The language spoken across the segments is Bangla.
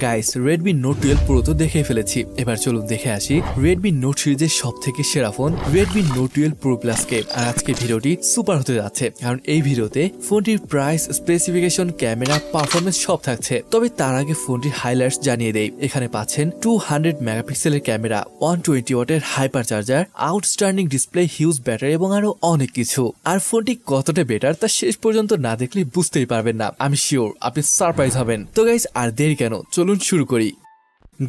গাইস Redmi Note 12 Pro তো দেখে ফেলেছি, এবার চলুন দেখে আসি Redmi Note সিরিজের সবথেকে সেরা phone Redmi Note 12 Pro Plus কে। আর আজকে ভিডিওটি সুপার হতে যাচ্ছে, কারণ এই ভিডিওতে ফোনটির প্রাইস, স্পেসিফিকেশন, ক্যামেরা, পারফরম্যান্স সব থাকছে। তবে তার আগে ফোনটির হাইলাইটস জানিয়ে দেই। এখানে পাচ্ছেন 200 মেগাপিক্সেলের ক্যামেরা, 120 ওয়াটের hyper charger, outstanding display, huge battery এবং আরো অনেক কিছু। আর ফোনটি কতটা বেটার তা শেষ পর্যন্ত না দেখলে বুঝতেই পারবেন না। আমি শিওর আপনি সারপ্রাইজ হবেন। তো গাইস আর দেরি কেন, চলুন শুরু করি।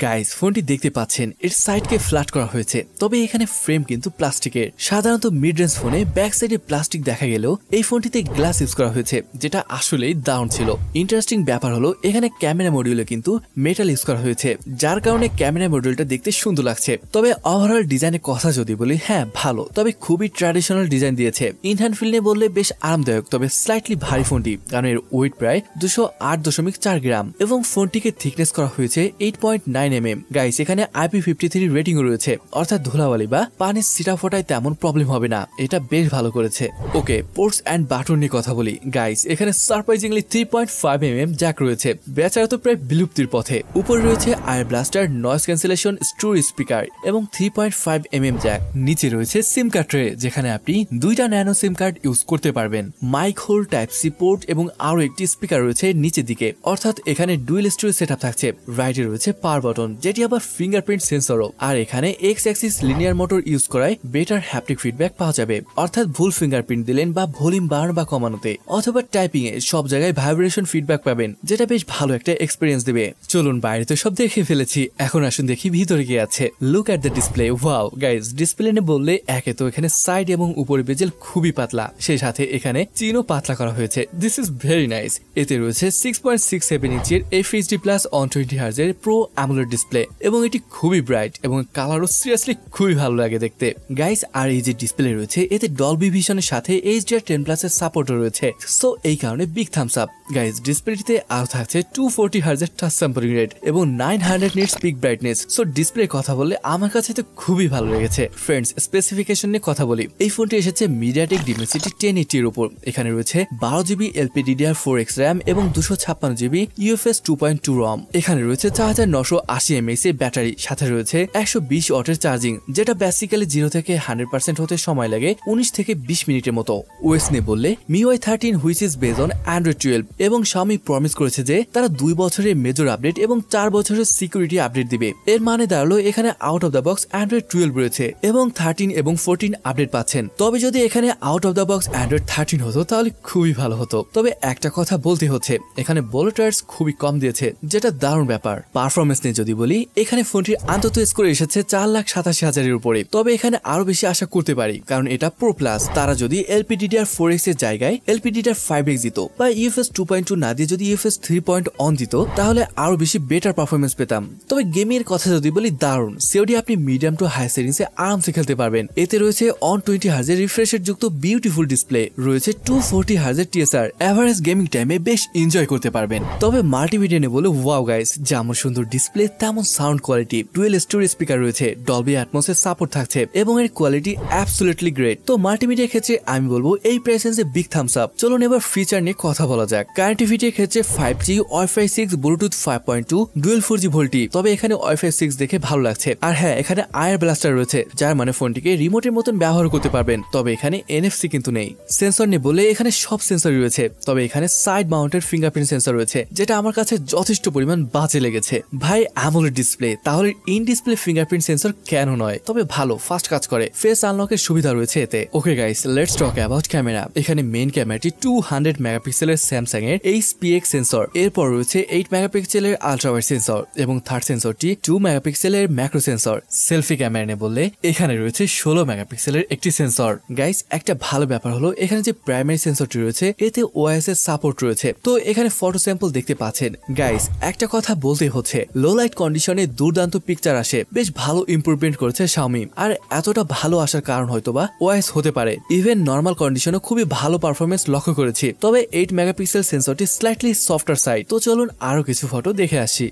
গাইস ফোনটি দেখতে পাচ্ছেন এর সাইডকে ফ্ল্যাট করা হয়েছে, তবে এখানে ফ্রেম কিন্তু প্লাস্টিকের। সাধারণত মিড রেঞ্জ ফোনে ব্যাক সাইডে প্লাস্টিক দেখা গেলেও এই ফোনটিতে গ্লাস ইউজ করা হয়েছে, যেটা আসলেই দারুণ ছিল। ইন্টারেস্টিং ব্যাপার হলো এখানে ক্যামেরা মডিউলে কিন্তু মেটাল ইউজ করা হয়েছে, যার কারণে ক্যামেরা মডিউলটা দেখতে সুন্দর লাগছে। তবে ওভারঅল ডিজাইনের কথা যদি বলি, হ্যাঁ ভালো, তবে খুবই ট্র্যাডিশনাল ডিজাইন দিয়েছে। ইনহ্যান্ড ফিল নিয়ে বললে বেশ আরামদায়ক, তবে স্লাইটলি ভারী ফোনটি, কারণ এর ওয়েট প্রায় 208.4 গ্রাম এবং ফোনটিকে থিকনেস করা হয়েছে 8.9 mm। গাইস এখানে IP53 রেটিং রয়েছে, অর্থাৎ ধুলাবালি বা পানির ছিটা ফোটায় তেমন প্রবলেম হবে না। এটা বেশ ভালো করেছে। ওকে, পোর্টস এন্ড বাটন নিয়ে কথা বলি। গাইস এখানে সারপ্রাইজিংলি 3.5 mm জ্যাক রয়েছে, বেচারা তো প্রায় বিলুপ্তির পথে। উপরে রয়েছে air blaster, noise cancellation, storage speaker এবং 3.5 mm জ্যাক। নিচে রয়েছে সিম কার্ড ট্রে, যেখানে আপনি দুইটা ন্যানো সিম কার্ড ইউজ করতে পারবেন। Mic hole, type C port এবং আরো একটি স্পিকার রয়েছে নিচের দিকে, অর্থাৎ এখানে ডুয়েল স্টোরেজ সেটআপ থাকছে। রাইটে রয়েছে পাওয়ার বাটন, যেটি আবার ফিঙ্গারপ্রিন্ট সেন্সরও। আর এখানে x Axis linear motor use করায় বেটার হ্যাপটিক ফিডব্যাক পাওয়া যাবে, অর্থাৎ ভুল ফিঙ্গারপ্রিন্ট দিলেন বা ভলিউম বাড়ানো বা কমানোতে অথবা টাইপিং এ সব জায়গায় ভাইব্রেশন ফিডব্যাক পাবেন, যেটা বেশ ভালো একটা এক্সপেরিয়েন্স দেবে। চলুন বাইরে তো সব দেখে ফেলেছি, এখন আসুন দেখি ভিতরে কি আছে। Look at the display. Wow guys, display নিয়ে বললে একে তো এখানে সাইড এবং উপরে বেজেল খুবই পাতলা, সেই সাথে এখানে চিনও পাতলা করা হয়েছে। This is very nice. এতে রয়েছে 6.67 ইঞ্চির FHD+ 120 Hz এর প্রো অ্যামোলেড ডিসপ্লে এবং এটি খুবই ব্রাইট এবং কালারও সিরিয়াসলি খুবই ভালো লাগে দেখতে। গাইস আর এই যে ডিসপ্লে রয়েছে, এতে ডলবি ভিশনের সাথে HDR10+ এর সাপোর্টও রয়েছে, সো এই কারণে বিগ থামস আপ। গাইস ডিসপ্লেটিতে আরো থাকছে 240 Hz এর টাচ স্যাম্পলিং রেট এবং 900 নিটস পিক ব্রাইটনেস। সো ডিসপ্লের কথা বললে আমার কাছে তো খুবই ভালো লেগেছে। ফ্রেন্ডস, স্পেসিফিকেশন নিয়ে কথা বলি। এই ফোনটি এসেছে MediaTek Dimensity 1080 এর উপর। এখানে রয়েছে 12GB LPDDR4X RAM এবং 256GB UFS 2.2 ROM। এখানে রয়েছে 4980 mAh এর ব্যাটারি, সাথে রয়েছে 120 ওয়াটের চার্জিং, যেটা বেসিক্যালি 0 থেকে 100% হতে সময় লাগে 19 থেকে 20 মিনিটের মতো। ওএস নিয়ে বললে MIUI 13 which is based on Android 12 এবং Xiaomi প্রমিস করেছে যে তারা 2 বছরের মেজর আপডেট এবং 4 বছরের সিকিউরিটি আপডেট দিবে। এর মানে দাঁড়ালো এখানে out of the box Android 12 রয়েছে এবং 13 এবং 14 আপডেট পাচ্ছেন। তবে যদি এখানে out of the box Android 13 হতো তাহলে খুবই ভালো হতো। তবে একটা কথা বলতে হচ্ছে, এখানে বোল্টার্স খুবই কম দিয়েছে, যেটা দারুণ ব্যাপার। পারফরমেন্স নিয়ে যদি বলি, এখানে ফোনটির আন্তত স্কোর এসেছে 4,87,000 এর উপরে। তবে এখানে আরো বেশি আশা করতে পারি, কারণ এটা প্রো প্লাস। তারা যদি LPDDR4X এর জায়গায় LPDDR5X দিত বা UFS 2.2 না দিয়ে যদি UFS 3.1 দিত, তাহলে আরো বেশি বেটার পারফরমেন্স পেতাম। তবে গেমের কথা যদি বলি, দারুণ। সিওডি আপনি মিডিয়াম টু হাই সেটিংসে আরামসে খেলতে পারবেন। এতে রয়েছে 120 Hz রিফ্রেশ রেট যুক্ত বিউটিফুল ডিসপ্লে, রয়েছে 240 Hz TSR। এভারেজ গেমিং টাইমে বেশ এনজয় করতে পারবেন। তবে মাল্টিমিডিয়া নিয়ে বলে, ওয়াও গাইস, যেমন সুন্দর ডিসপ্লে তেমন sound quality. Dual storage speaker রয়েছে, ডলবি অ্যাটমস এর সাপোর্ট থাকছে এবং এর কোয়ালিটি অ্যাবসলিউটলি গ্রেট। তো মাল্টিমিডিয়ার ক্ষেত্রে আমি বলবো এই প্রাইস রেঞ্জে বিগ থামস আপ। চলুন এবার ফিচার নিয়ে কথা বলা যাক। কানেক্টিভিটির ক্ষেত্রে 5G, Wi-Fi 6, Bluetooth 5.2, dual 4G VoLTE. তবে এখানে Wi-Fi 6 দেখে ভালো লাগছে। আর হ্যাঁ, এখানে আয়ার ব্লাস্টার রয়েছে, যার মানে ফোনটিকে রিমোটের মতন ব্যবহার করতে পারবেন। তবে এখানে NFC কিন্তু নেই। সেন্সর নিয়ে বলে এখানে সব সেন্সর রয়েছে, তবে এখানে সাইড মাউন্টেড ফিঙ্গারপ্রিন্ট সেন্সর রয়েছে, যেটা আমার কাছে যথেষ্ট পরিমাণ বাজে লেগেছে। ভাই অ্যামোলেড ডিসপ্লে, তাহলে ইন ডিসপ্লে ফিঙ্গারপ্রিন্ট সেন্সর কেন নয়? তবে ভালো, ফাস্ট কাজ করে, ফেস আনলকের সুবিধা রয়েছে এতে। Okay guys, let's talk about camera. এখানে মেইন ক্যামেরাটি 200 মেগাপিক্সেলের স্যামসাং এর HPX সেন্সর, এরপর রয়েছে 8 মেগাপিক্সেলের আলট্রা ওয়াইড সেন্সর এবং থার্ড সেন্সরটি 2 মেগাপিক্সেলের ম্যাক্রো সেন্সর। সেলফি ক্যামেরা নিয়ে বললে এখানে রয়েছে 16 মেগাপিক্সেলের একটি সেন্সর। গাইস একটা ভালো ব্যাপার হলো এখানে যে প্রাইমারি সেন্সরটি রয়েছে এতে OIS এর সাপোর্ট রয়েছে। তো এখানে ফটো স্যাম্পল দেখতে পাচ্ছেন। গাইস একটা কথা বলতে হচ্ছে, লো লাইট কন্ডিশনে দুর্দান্ত পিকচার আসে, বেশ ভালো ইমপ্রুভমেন্ট করেছে Xiaomi। আর এতটা ভালো আসার কারণ হয়তোবা OIS হতে পারে। ইভেন নর্মাল কন্ডিশনে খুবই ভালো পারফরমেন্স লক্ষ্য করেছি। তবে 8 মেগাপিক্সেল সেন্সরটি স্লাইটলি সফটার সাইড। তো চলুন আরো কিছু ফটো দেখে আসি।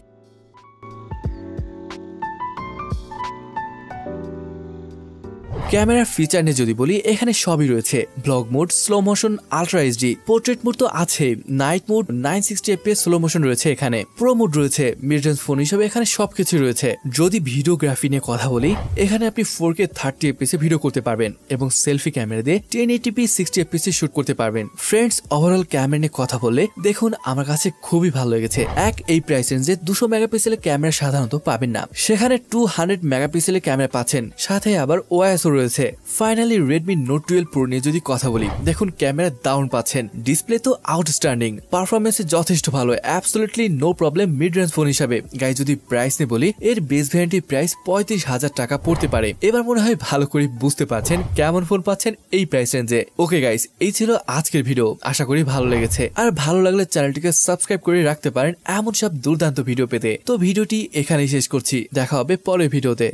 ক্যামেরার ফিচার নিয়ে যদি বলি এখানে সবই রয়েছে। Blog mode, slow motion, ultra HD, portrait mode তো আছে, night mode, 960 fps slow motion রয়েছে, এখানে প্রো মোড রয়েছে, মিড রেঞ্জ ফোন হিসেবে এখানে সবকিছু রয়েছে। যদি ভিডিওগ্রাফি নিয়ে কথা বলি এখানে আপনি 4K 30 fps এ ভিডিও করতে পারবেন এবং সেলফি ক্যামেরা দিয়ে 1080p 60 fps এ শুট করতে পারবেন। ফ্রেন্ডস, ওভারঅল ক্যামেরা নিয়ে কথা বললে দেখুন আমার কাছে খুবই ভালো লেগেছে। এই প্রাইস রেঞ্জে 200 মেগাপিক্সেলের ক্যামেরা সাধারণত পাবেন না, সেখানে 200 মেগাপিক্সেলের ক্যামেরা পাচ্ছেন, সাথে আবার ওএসও রয়েছে। ফাইনালি Redmi Note 12 Pro নিয়ে যদি কথা বলি দেখুন ক্যামেরা দারুণ পাচ্ছেন, ডিসপ্লে তো আউটস্ট্যান্ডিং, পারফরমেন্স যথেষ্ট ভালো, absolutely no problem mid range phone হিসাবে। গাইস যদি প্রাইস নিয়ে বলি এর বেস ভ্যারিয়েন্টের প্রাইস 35,000 টাকা পড়তে পারে। এবার মনে হয় ভালো করে বুঝতে পারছেন কেমন ফোন পাচ্ছেন এই প্রাইস রেঞ্জে। ওকে গাইস, এই ছিল আজকের ভিডিও, আশা করি ভালো লেগেছে। আর ভালো লাগলে চ্যানেলটিকে সাবস্ক্রাইব করে রাখতে পারেন এমন সব দুর্দান্ত ভিডিও পেতে। তো ভিডিওটি এখানেই শেষ করছি, দেখা হবে পরের ভিডিওতে।